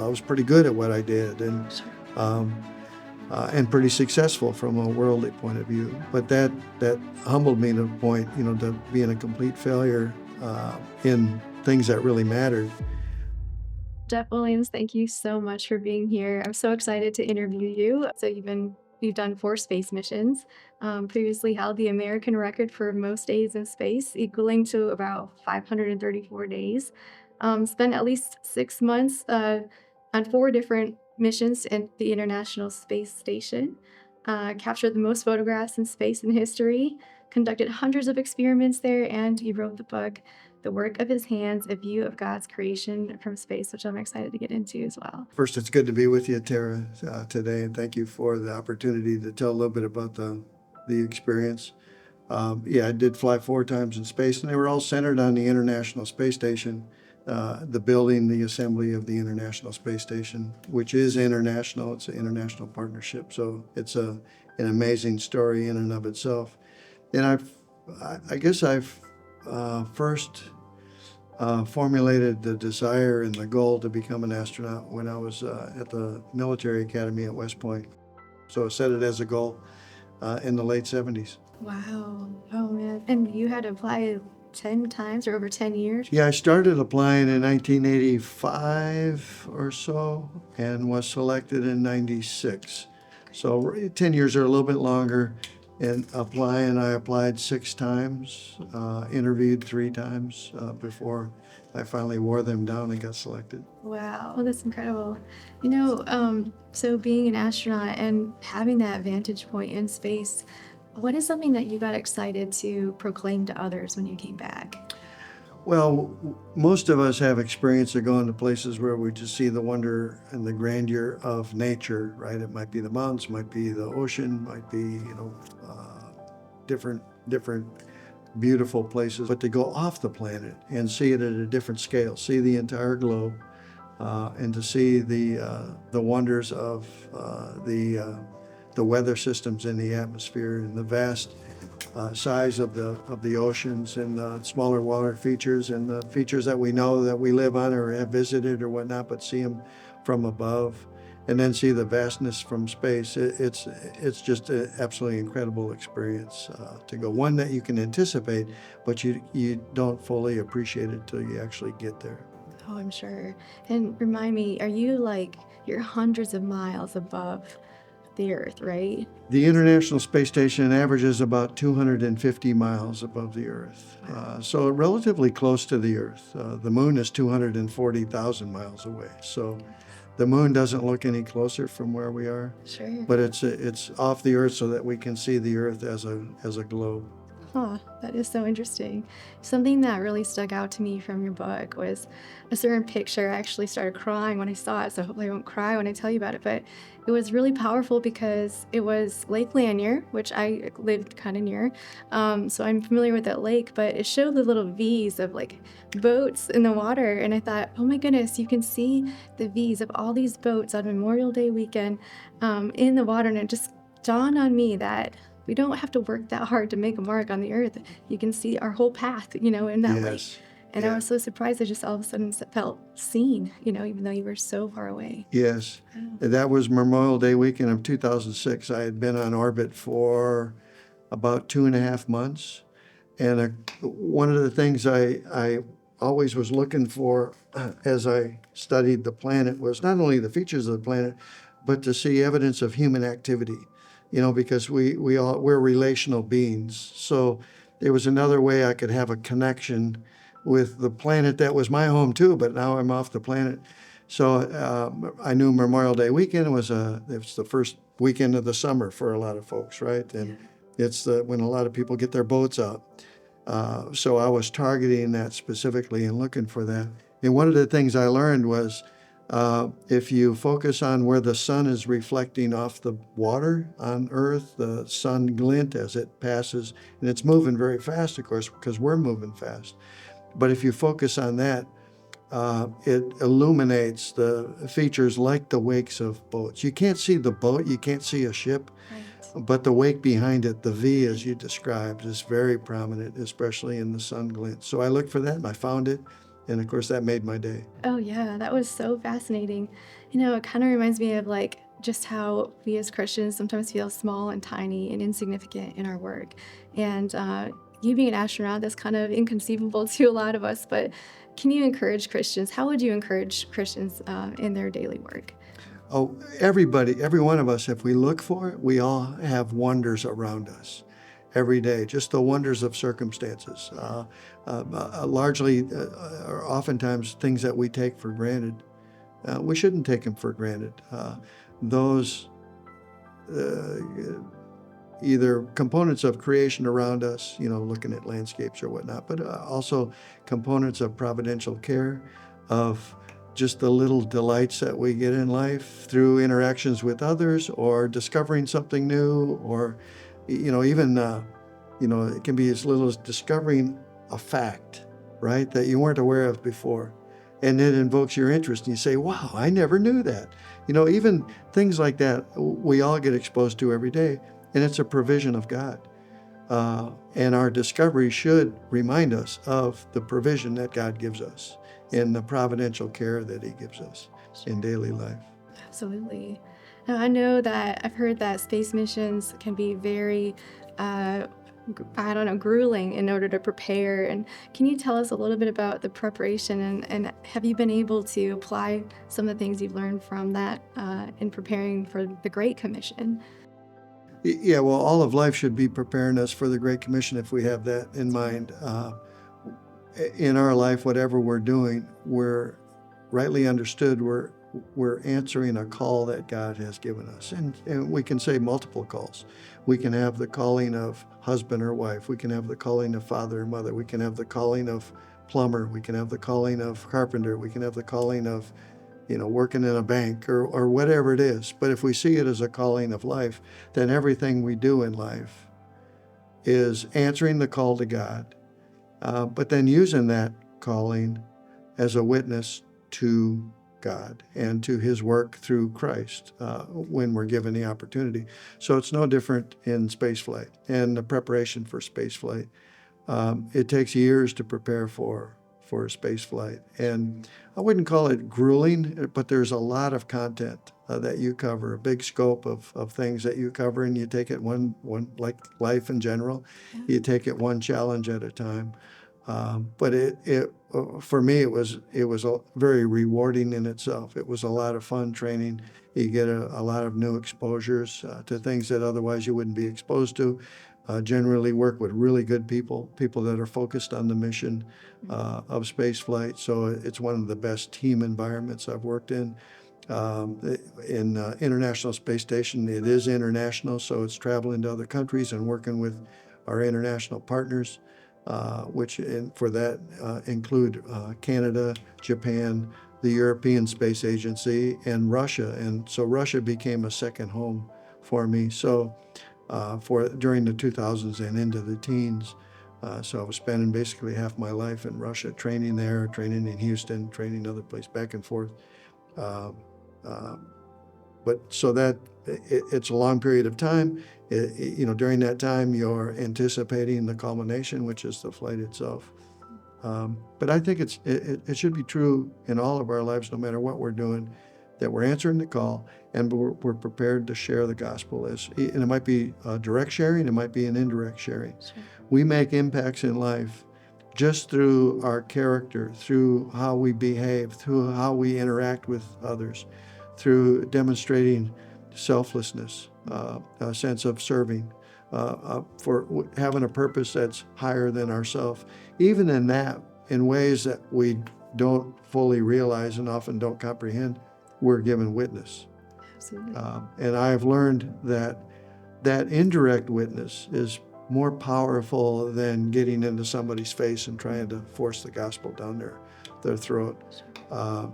I was pretty good at what I did, um, and pretty successful from a worldly point of view. But that humbled me to the point, to being a complete failure in things that really mattered. Jeff Williams, thank you so much for being here. I'm so excited to interview you. So you've done 4 space missions. Previously held the American record for most days in space, equaling to about 534 days. Spent at least 6 months on 4 different missions at the International Space Station. Captured the most photographs in space in history. Conducted hundreds of experiments there, and he wrote the book the work of his hands, a view of God's creation from space, which I'm excited to get into as well. First, it's good to be with you, Tara, today, and thank you for the opportunity to tell a little bit about the experience. Yeah, I did fly 4 times in space, and they were all centered on the International Space Station, the building, the assembly of the International Space Station, which is international. It's an international partnership, so it's an amazing story in and of itself. And I guess I've first formulated the desire and the goal to become an astronaut when I was at the military academy at West Point. So I set it as a goal in the late 70s. Wow. Oh man. And you had to apply 10 times or over 10 years? Yeah, I started applying in 1985 or so and was selected in 96. So 10 years or a little bit longer. And I applied 6 times, interviewed 3 times before I finally wore them down and got selected. Wow. Oh, that's incredible. So being an astronaut and having that vantage point in space, what is something that you got excited to proclaim to others when you came back? Well, most of us have experience of going to places where we just see the wonder and the grandeur of nature, right? It might be the mountains, might be the ocean, might be, different beautiful places. But to go off the planet and see it at a different scale, see the entire globe, and to see the wonders of the weather systems in the atmosphere and the vast size of the oceans and the smaller water features and the features that we know that we live on or have visited or whatnot, but see them from above, and then see the vastness from space. It's just an absolutely incredible experience to go. One that you can anticipate, but you don't fully appreciate it till you actually get there. Oh, I'm sure. And remind me, you're hundreds of miles above the Earth, right? The International Space Station averages about 250 miles above the Earth, so relatively close to the Earth. The moon is 240,000 miles away, so the moon doesn't look any closer from where we are, Sure. but it's off the Earth so that we can see the Earth as a globe. Huh, that is so interesting. Something that really stuck out to me from your book was a certain picture. I actually started crying when I saw it, so hopefully I won't cry when I tell you about it. But it was really powerful because it was Lake Lanier, which I lived kind of near. So I'm familiar with that lake, but it showed the little V's of like boats in the water. And I thought, oh my goodness, you can see the V's of all these boats on Memorial Day weekend in the water. And it just dawned on me that we don't have to work that hard to make a mark on the earth. You can see our whole path, in that lake. Yes. And I was so surprised. I just all of a sudden felt seen, even though you were so far away. Yes, Oh. that was Memorial Day weekend of 2006. I had been on orbit for about 2.5 months. And one of the things I always was looking for as I studied the planet was not only the features of the planet, but to see evidence of human activity, because we're relational beings. So there was another way I could have a connection with the planet that was my home too, but now I'm off the planet. So I knew Memorial Day weekend it's the first weekend of the summer for a lot of folks, right? And it's when a lot of people get their boats out. So I was targeting that specifically and looking for that. And one of the things I learned was if you focus on where the sun is reflecting off the water on Earth, the sun glint as it passes, and it's moving very fast, of course, because we're moving fast. But if you focus on that, it illuminates the features like the wakes of boats. You can't see the boat, you can't see a ship, Right. but the wake behind it, the V as you described, is very prominent, especially in the sun glint. So I looked for that and I found it. And of course, that made my day. Oh, yeah, that was so fascinating. It kind of reminds me of like just how we as Christians sometimes feel small and tiny and insignificant in our work. And you being an astronaut, that's kind of inconceivable to a lot of us. But can you encourage Christians? How would you encourage Christians in their daily work? Oh, everybody, every one of us, if we look for it, we all have wonders around us every day, just the wonders of circumstances. Largely, or oftentimes, things that we take for granted. We shouldn't take them for granted. Those uh, either components of creation around us, looking at landscapes or whatnot, but also components of providential care, of just the little delights that we get in life through interactions with others or discovering something new, or, even, it can be as little as discovering a fact, right, that you weren't aware of before. And it invokes your interest and you say, wow, I never knew that. Even things like that, we all get exposed to every day. And it's a provision of God. And our discovery should remind us of the provision that God gives us and the providential care that He gives us in daily life. Absolutely. Now, I know that I've heard that space missions can be very, uh, I don't know, grueling in order to prepare. And can you tell us a little bit about the preparation, and have you been able to apply some of the things you've learned from that in preparing for the Great Commission? Yeah, well, all of life should be preparing us for the Great Commission if we have that in mind. In our life, whatever we're doing, rightly understood, we're answering a call that God has given us. And we can say multiple calls. We can have the calling of husband or wife. We can have the calling of father or mother. We can have the calling of plumber. We can have the calling of carpenter. We can have the calling of working in a bank or whatever it is. But if we see it as a calling of life, then everything we do in life is answering the call to God, but then using that calling as a witness to God and to His work through Christ when we're given the opportunity. So it's no different in spaceflight and the preparation for spaceflight. It takes years to prepare for space flight. And I wouldn't call it grueling, but there's a lot of content that you cover, a big scope of things that you cover, and you take it one like life in general, you take it one challenge at a time. But for me, it was very rewarding in itself. It was a lot of fun training. You get a lot of new exposures to things that otherwise you wouldn't be exposed to. Generally work with really good people that are focused on the mission of space flight. So it's one of the best team environments I've worked in. In International Space Station, it is international, so it's traveling to other countries and working with our international partners, which for that include Canada, Japan, the European Space Agency, and Russia. And so Russia became a second home for me. So during the 2000s and into the teens. So I was spending basically half my life in Russia, training there, training in Houston, training other places, back and forth. Uh, uh, but so that it's a long period of time. During that time, you're anticipating the culmination, which is the flight itself. But I think it should be true in all of our lives, no matter what we're doing, that we're answering the call and we're prepared to share the gospel. And it might be direct sharing, it might be an indirect sharing. Sure. We make impacts in life just through our character, through how we behave, through how we interact with others, through demonstrating selflessness, a sense of serving, for having a purpose that's higher than ourselves. Even in that, in ways that we don't fully realize and often don't comprehend, we're given witness. Absolutely. And I've learned that indirect witness is more powerful than getting into somebody's face and trying to force the gospel down their throat. That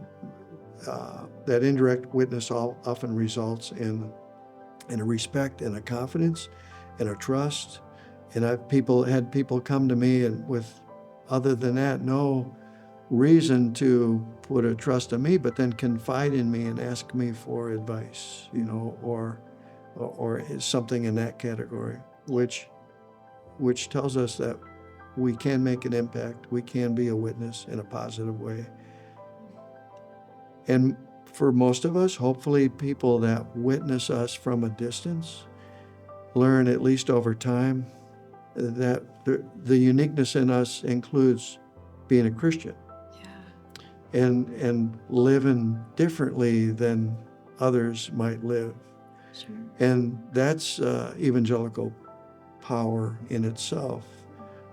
indirect witness often results in a respect and a confidence and a trust. And I've had people come to me and with, other than that, no reason to put a trust in me, but then confide in me and ask me for advice, or something in that category, which tells us that we can make an impact. We can be a witness in a positive way. And for most of us, hopefully people that witness us from a distance learn, at least over time, that the uniqueness in us includes being a Christian and living differently than others might live. Sure. And that's evangelical power in itself,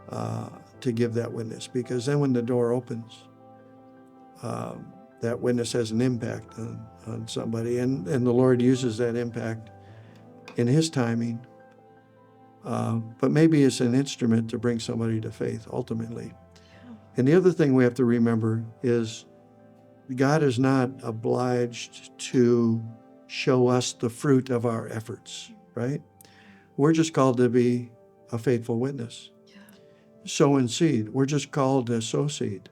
to give that witness, because then when the door opens, that witness has an impact on somebody, and the Lord uses that impact in His timing, but maybe it's an instrument to bring somebody to faith ultimately. And the other thing we have to remember is God is not obliged to show us the fruit of our efforts, right? We're just called to be a faithful witness. Sowing seed. We're just called to sow seed.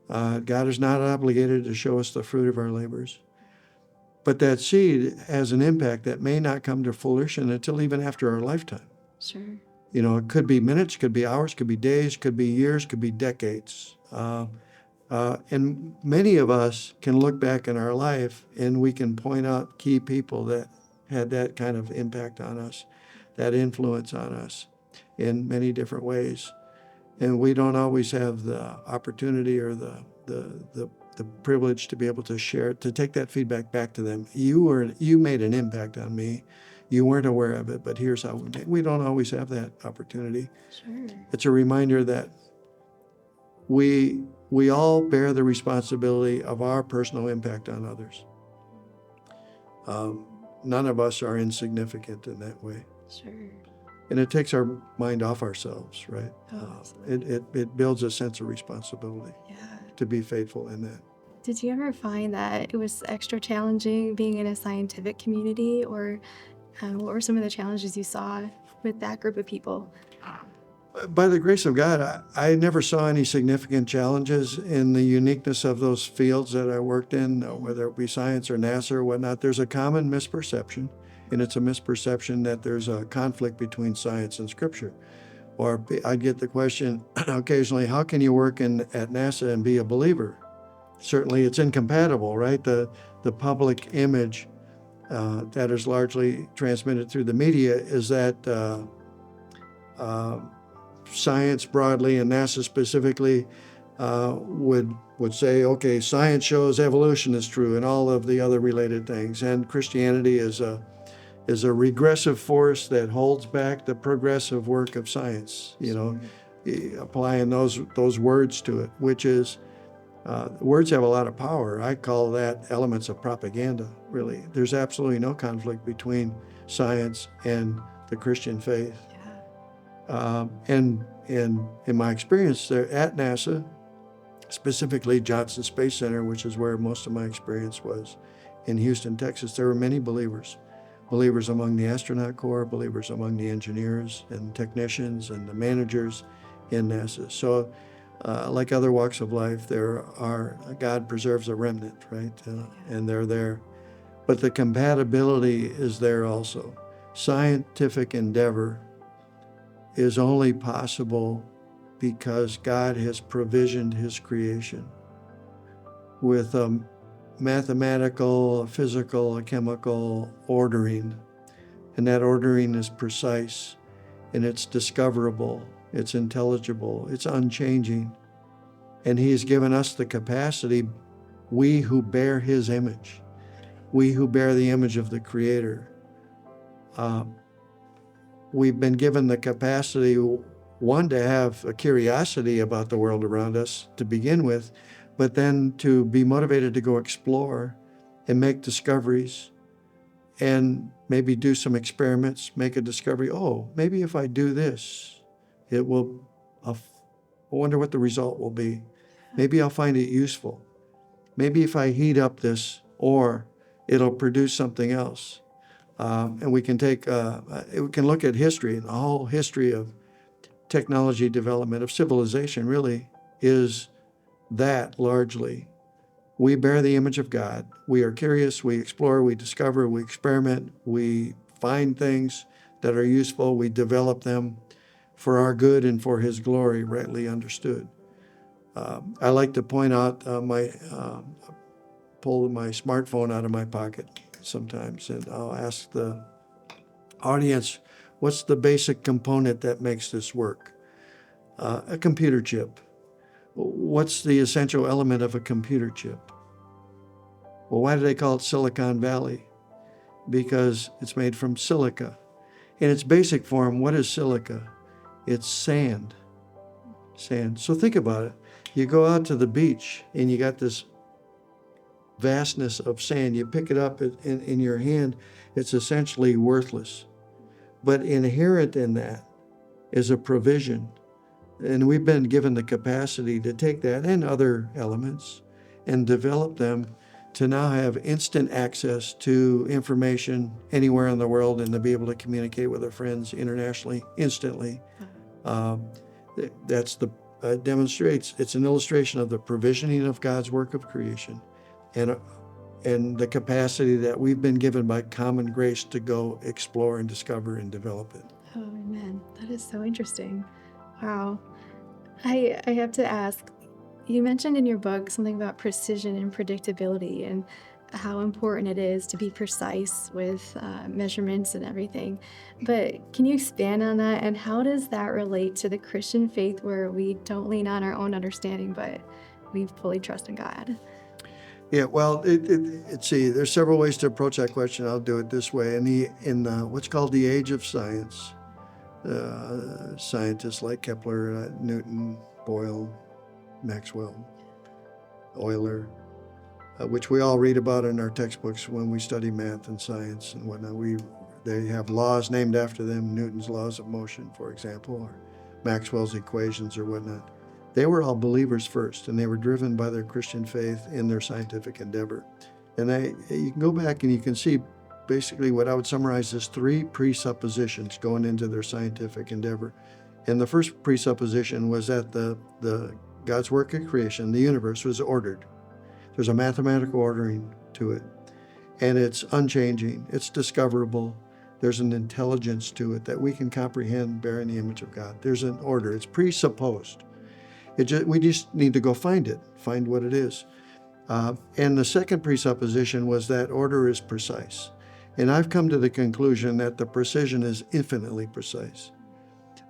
God is not obligated to show us the fruit of our labors. But that seed has an impact that may not come to fruition until even after our lifetime. Sure. You know, it could be minutes, could be hours, could be days, could be years, could be decades. And many of us can look back in our life and we can point out key people that had that kind of impact on us, that influence on us in many different ways. And we don't always have the opportunity or the privilege to be able to share it, to take that feedback back to them. You made an impact on me. You weren't aware of it, but here's how we don't always have that opportunity. Sure. It's a reminder that we all bear the responsibility of our personal impact on others. None of us are insignificant in that way. Sure. And it takes our mind off ourselves, right? Absolutely. It builds a sense of responsibility to be faithful in that. Did you ever find that it was extra challenging being in a scientific community, or what were some of the challenges you saw with that group of people? By the grace of God, I never saw any significant challenges in the uniqueness of those fields that I worked in, whether it be science or NASA or whatnot. There's a common misperception, and it's a misperception that there's a conflict between science and Scripture. Or I'd get the question occasionally, how can you work at NASA and be a believer? Certainly it's incompatible, right? The public image that is largely transmitted through the media is that science broadly and NASA specifically would say, okay, science shows evolution is true and all of the other related things, and Christianity is a regressive force that holds back the progressive work of science. You know, applying those words to it, which is words have a lot of power. I call that elements of propaganda. Really, there's absolutely no conflict between science and the Christian faith. And in my experience there at NASA, specifically Johnson Space Center, which is where most of my experience was, in Houston, Texas, there were many believers among the astronaut corps, believers among the engineers and technicians and the managers in NASA. So like other walks of life, God preserves a remnant, right? And they're there. But the compatibility is there also. Scientific endeavor is only possible because God has provisioned His creation with a mathematical, a physical, a chemical ordering. And that ordering is precise, and it's discoverable, it's intelligible, it's unchanging. And He has given us the capacity, we who bear His image, we who bear the image of the Creator, we've been given the capacity, one, to have a curiosity about the world around us to begin with, but then to be motivated to go explore and make discoveries and maybe do some experiments, make a discovery. Oh, maybe if I do this, I wonder what the result will be. Maybe I'll find it useful. Maybe if I heat up this ore, it'll produce something else. And we can we can look at history, and the whole history of technology development, of civilization, really is that largely. We bear the image of God. We are curious, we explore, we discover, we experiment, we find things that are useful, we develop them. for our good and for his glory, rightly understood. I like to point out pull my smartphone out of my pocket sometimes, and I'll ask the audience, what's the basic component that makes this work? A computer chip. What's the essential element of a computer chip? Well, why do they call it Silicon Valley? Because it's made from silica. In its basic form, what is silica? It's sand. Sand. So think about it. You go out to the beach and you got this vastness of sand. You pick it up in your hand, it's essentially worthless. But inherent in that is a provision. And we've been given the capacity to take that and other elements and develop them to now have instant access to information anywhere in the world and to be able to communicate with our friends internationally instantly. That's the demonstrates. It's an illustration of the provisioning of God's work of creation, and the capacity that we've been given by common grace to go explore and discover and develop it. Oh, amen. That is so interesting. Wow. I have to ask, you mentioned in your book something about precision and predictability and how important it is to be precise with measurements and everything. But can you expand on that? And how does that relate to the Christian faith where we don't lean on our own understanding, but we fully trust in God? Yeah, well, see, there's several ways to approach that question. I'll do it this way. In what's called the age of science, scientists like Kepler, Newton, Boyle, Maxwell, Euler, which we all read about in our textbooks when we study math and science and whatnot. They have laws named after them, Newton's laws of motion, for example, or Maxwell's equations or whatnot. They were all believers first, and they were driven by their Christian faith in their scientific endeavor. And you can go back and you can see basically what I would summarize as 3 presuppositions going into their scientific endeavor. And the first presupposition was that the God's work of creation, the universe, was ordered. There's a mathematical ordering to it, and it's unchanging. It's discoverable. There's an intelligence to it that we can comprehend, bearing the image of God. There's an order. It's presupposed. We just need to go find it, find what it is. And the second presupposition was that order is precise. And I've come to the conclusion that the precision is infinitely precise.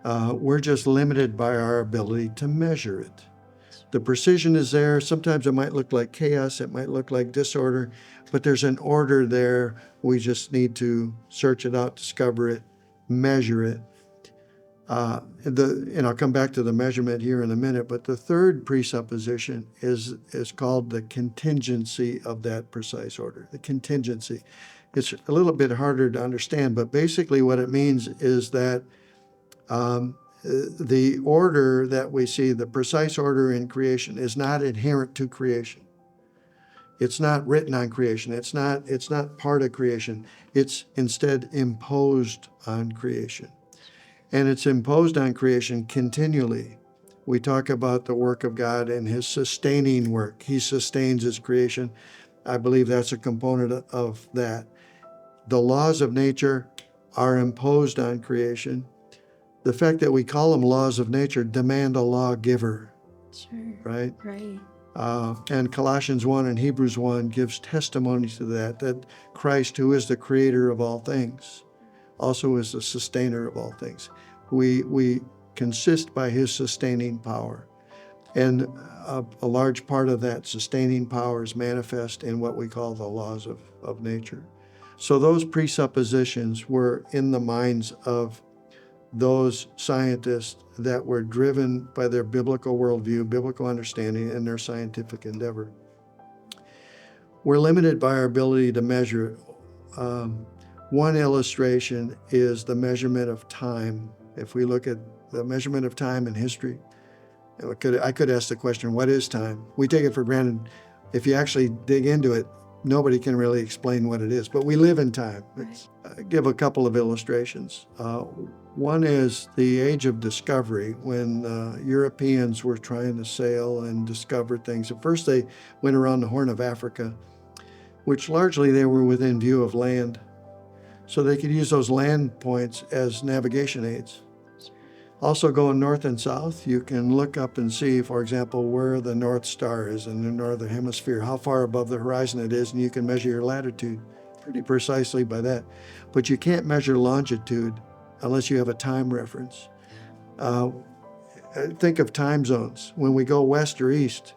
We're just limited by our ability to measure it. The precision is there. Sometimes it might look like chaos. It might look like disorder, but there's an order there. We just need to search it out, discover it, measure it. And I'll come back to the measurement here in a minute, but the third presupposition is called the contingency of that precise order. The contingency. It's a little bit harder to understand, but basically what it means is that the order that we see, the precise order in creation, is not inherent to creation. It's not written on creation. It's not part of creation. It's instead imposed on creation. And it's imposed on creation continually. We talk about the work of God and his sustaining work. He sustains his creation. I believe that's a component of that. The laws of nature are imposed on creation. The fact that we call them laws of nature demand a lawgiver. Sure. Right? Right. And Colossians 1 and Hebrews 1 gives testimony to that Christ, who is the creator of all things, also is the sustainer of all things. We consist by his sustaining power. And a large part of that sustaining power is manifest in what we call the laws of nature. So those presuppositions were in the minds of those scientists that were driven by their biblical worldview, biblical understanding, and their scientific endeavor. We're limited by our ability to measure. One illustration is the measurement of time. If we look at the measurement of time in history, I could ask the question, what is time? We take it for granted. If you actually dig into it, nobody can really explain what it is, but we live in time. Right. Give a couple of illustrations. One is the age of discovery, when Europeans were trying to sail and discover things. At first they went around the Horn of Africa, which largely they were within view of land. So they could use those land points as navigation aids. Also going north and south, you can look up and see, for example, where the North Star is in the northern hemisphere, how far above the horizon it is, and you can measure your latitude pretty precisely by that. But you can't measure longitude unless you have a time reference. Uh, think of time zones. When we go west or east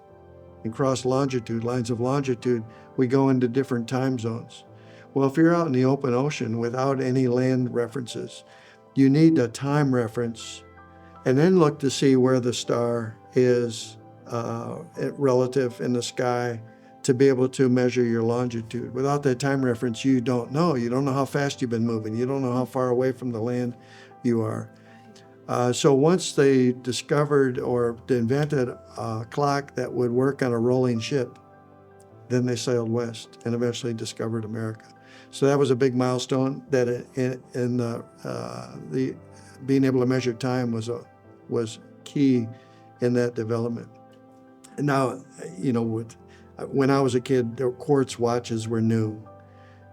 and cross longitude, lines of longitude, we go into different time zones. Well, if you're out in the open ocean without any land references, you need a time reference and then look to see where the star is relative in the sky to be able to measure your longitude. Without that time reference, you don't know. You don't know how fast you've been moving. You don't know how far away from the land you are. So once they discovered or invented a clock that would work on a rolling ship, then they sailed west and eventually discovered America. So that was a big milestone that in the being able to measure time was key in that development. And now, when I was a kid, the quartz watches were new,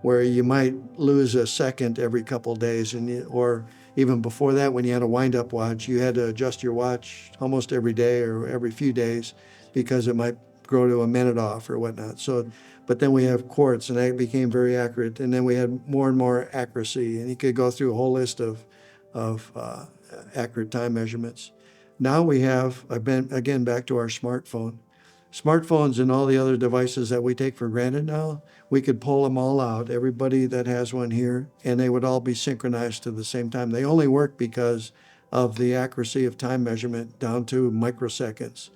where you might lose a second every couple of days, or even before that, when you had a wind-up watch, you had to adjust your watch almost every day or every few days because it might grow to a minute off or whatnot. So, but then we have quartz, and that became very accurate. And then we had more and more accuracy, and you could go through a whole list of accurate time measurements. Now we have, I've been again back to our smartphone. Smartphones and all the other devices that we take for granted now, we could pull them all out, everybody that has one here, and they would all be synchronized to the same time. They only work because of the accuracy of time measurement down to microseconds.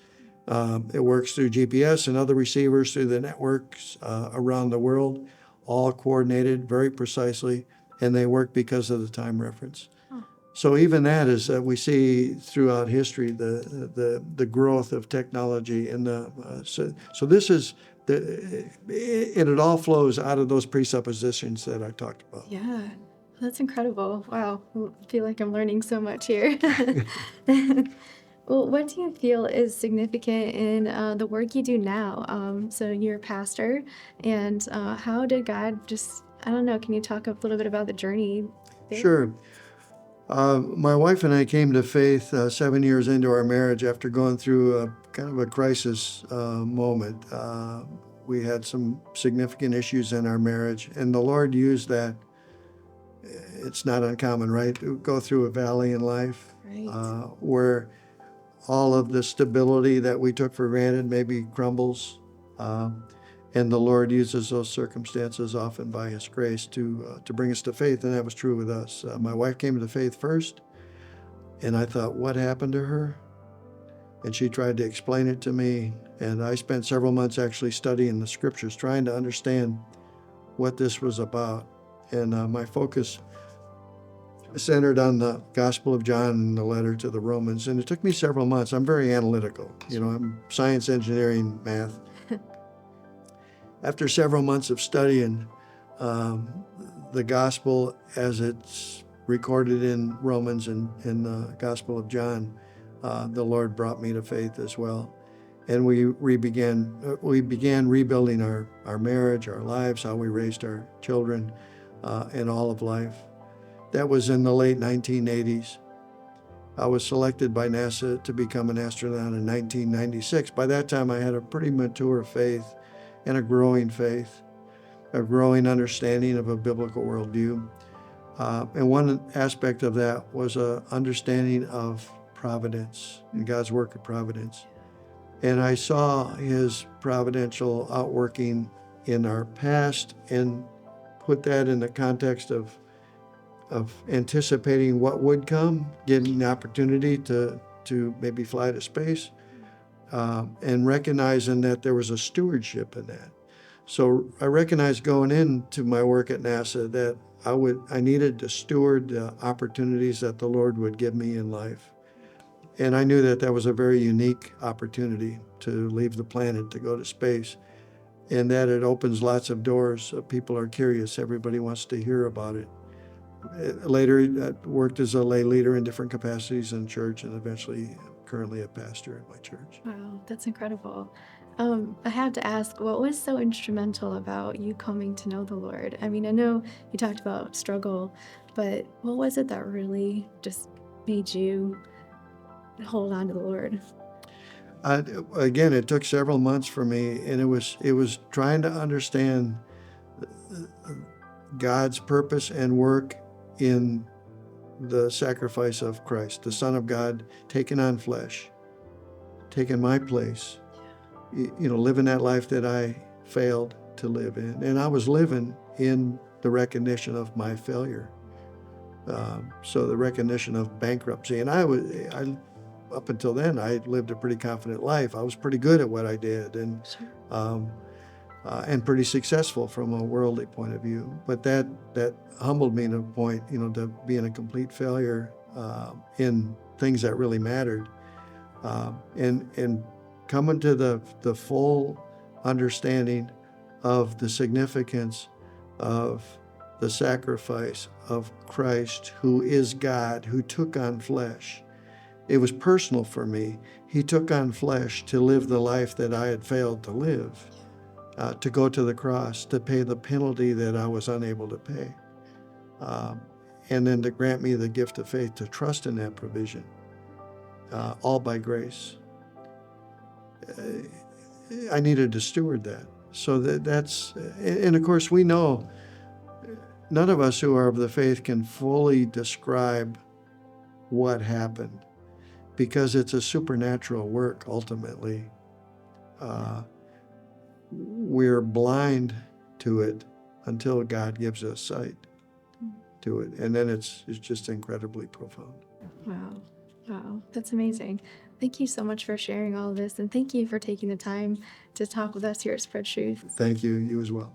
It works through GPS and other receivers through the networks around the world, all coordinated very precisely, and they work because of the time reference. So even that is we see throughout history the growth of technology and so this is and it all flows out of those presuppositions that I talked about. Yeah, that's incredible. Wow, I feel like I'm learning so much here. Well, what do you feel is significant in the work you do now? So you're a pastor, and how did God just, I don't know, can you talk a little bit about the journey there? Sure. My wife and I came to faith 7 years into our marriage after going through a kind of a crisis moment. We had some significant issues in our marriage, and the Lord used that. It's not uncommon, right? To go through a valley in life Right. where all of the stability that we took for granted maybe crumbles. And the Lord uses those circumstances often by His grace to bring us to faith, and that was true with us. My wife came to faith first, and I thought, what happened to her? And she tried to explain it to me, and I spent several months actually studying the scriptures, trying to understand what this was about. And my focus centered on the Gospel of John and the letter to the Romans, and it took me several months. I'm very analytical. I'm science, engineering, math. After several months of studying the gospel as it's recorded in Romans and in the Gospel of John, the Lord brought me to faith as well. And we began rebuilding our marriage, our lives, how we raised our children, and all of life. That was in the late 1980s. I was selected by NASA to become an astronaut in 1996. By that time, I had a pretty mature faith and a growing faith, a growing understanding of a biblical worldview. And one aspect of that was an understanding of providence and God's work of providence. And I saw His providential outworking in our past and put that in the context of anticipating what would come, getting the opportunity to maybe fly to space, and recognizing that there was a stewardship in that. So I recognized going into my work at NASA that I needed to steward the opportunities that the Lord would give me in life. And I knew that was a very unique opportunity to leave the planet to go to space, and that it opens lots of doors. People are curious. Everybody wants to hear about it. Later, I worked as a lay leader in different capacities in church, and eventually currently a pastor at my church. Wow, that's incredible. I have to ask, what was so instrumental about you coming to know the Lord? I mean, I know you talked about struggle, but what was it that really just made you hold on to the Lord. Again, it took several months for me, and it was trying to understand God's purpose and work in the sacrifice of Christ, the Son of God, taking on flesh, taking my place, living that life that I failed to live in. And I was living in the recognition of my failure. So the recognition of bankruptcy. And up until then, I lived a pretty confident life. I was pretty good at what I did, and pretty successful from a worldly point of view. But that humbled me to a point, to being a complete failure in things that really mattered, and coming to the full understanding of the significance of the sacrifice of Christ, who is God, who took on flesh. It was personal for me. He took on flesh to live the life that I had failed to live, to go to the cross, to pay the penalty that I was unable to pay, and then to grant me the gift of faith to trust in that provision, all by grace. I needed to steward that. So and of course we know none of us who are of the faith can fully describe what happened, because it's a supernatural work ultimately. We're blind to it until God gives us sight to it, and then it's just incredibly profound. Wow, that's amazing. Thank you so much for sharing all of this, and thank you for taking the time to talk with us here at Spread Truth. Thank you. You as well.